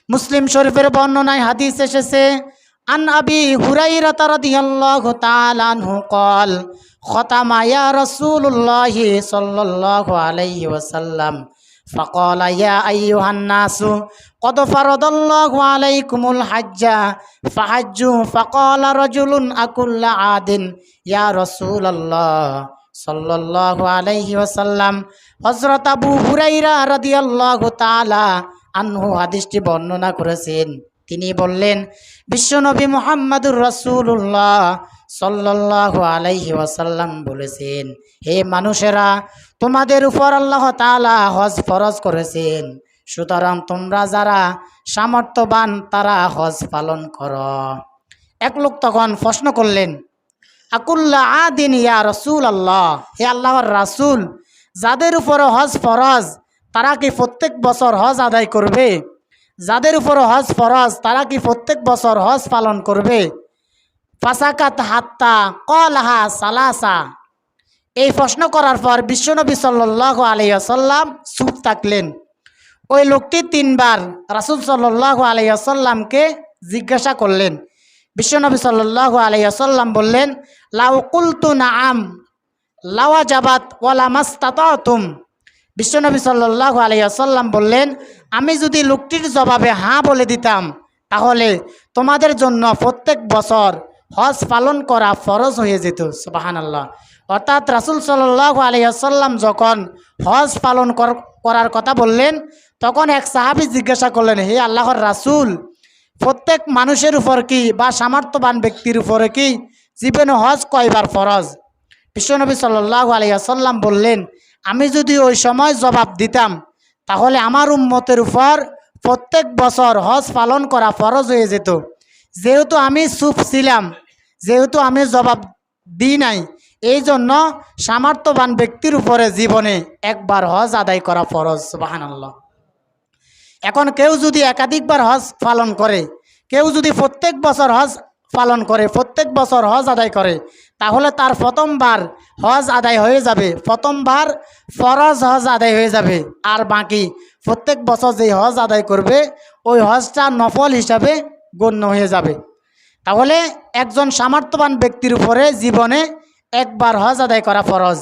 মুসলিম শরীফের বর্ণনায় হাদিস এসেছে, আন আবি হুরাইরা রাদিয়াল্লাহু তাআলা আনহু قال ختم يا رسول الله صلى الله عليه وسلم فقال يا أيها الناس قد فرض الله عليكم الحج فحجوا فقال رجل أكل عاد يا رسول الله সাল্লাল্লাহু আলাইহি ওয়াসাল্লাম। হযরত আবু হুরাইরা রাদিয়াল্লাহু তাআলা আনহু হাদিসটি বর্ণনা করেছেন। তিনি বললেন, বিশ্বনবী মুহাম্মদুর রাসূলুল্লাহ সাল্লাল্লাহু আলাইহি ওয়াসাল্লাম বলেছেন, হে মানুষেরা, তোমাদের উপর আল্লাহ তাআলা হজ ফরজ করেছেন, সুতরাং তোমরা যারা সামর্থ্যবান তারা হজ পালন করো। এক লোক তখন প্রশ্ন করলেন, আকুল্লা আদিন ইয়া রাসূলুল্লাহ, হে আল্লাহর রাসূল, যাদের উপর হজ ফরজ তারা কি প্রত্যেক বছর হজ আদায় করবে? যাদের উপর হজ ফরজ তারা কি প্রত্যেক বছর হজ পালন করবে? ফাসাকাত হাত্তা কলাহা সালাসা। এই প্রশ্ন করার পর বিশ্বনবী সাল্লাল্লাহু আলাইহি ওয়াসাল্লাম চুপ থাকলেন। ওই লোকটি তিনবার রাসূল সাল্লাল্লাহু আলাইহি ওয়াসাল্লামকে জিজ্ঞাসা করলেন। বিশ্বনবী সাল্লাল্লাহু আলাইহি ওয়াসাল্লাম বললেন, লাউ কুলতু নাআম লাওয়াজাবাত ওয়ালা মাস্তাতাতুম। বিশ্বনবী সাল্লাল্লাহু আলাইহি ওয়াসাল্লাম বললেন, আমি যদি লোকটির জবাবে হ্যাঁ বলে দিতাম তাহলে তোমাদের জন্য প্রত্যেক বছর হজ পালন করা ফরজ হয়ে যেত। সুবহানাল্লাহ। অর্থাৎ রাসূল সাল্লাল্লাহু আলাইহি ওয়াসাল্লাম যখন হজ পালন করার কথা বললেন, তখন এক সাহাবী জিজ্ঞাসা করলেন, হে আল্লাহর রাসূল, প্রত্যেক মানুষের উপর কি বা সামর্থ্যবান ব্যক্তির উপরে কি জীবনে হজ কয়বার ফরজ? বিশ্বনবী সাল্লাল্লাহু আলাইহি ওয়াসাল্লাম বললেন, আমি যদি ওই সময় জবাব দিতাম তাহলে আমার উম্মতের উপর প্রত্যেক বছর হজ পালন করা ফরজ হয়ে যেত। যেহেতু আমি চুপ ছিলাম, যেহেতু আমি জবাব দিই নাই, এই জন্য সামর্থ্যবান ব্যক্তির উপরে জীবনে একবার হজ আদায় করা ফরজ। সুবহানাল্লাহ। এখন কেউ যদি একাধিকবার হজ পালন করে, কেউ যদি প্রত্যেক বছর হজ পালন করে, প্রত্যেক বছর হজ আদায় করে, তাহলে তার প্রথমবার হজ আদায় হয়ে যাবে, প্রথমবার ফরজ হজ আদায় হয়ে যাবে। আর বাকি প্রত্যেক বছর যেই হজ আদায় করবে ওই হজটা নফল হিসাবে গণ্য হয়ে যাবে। তাহলে একজন সামর্থ্যবান ব্যক্তির উপরে জীবনে একবার হজ আদায় করা ফরজ।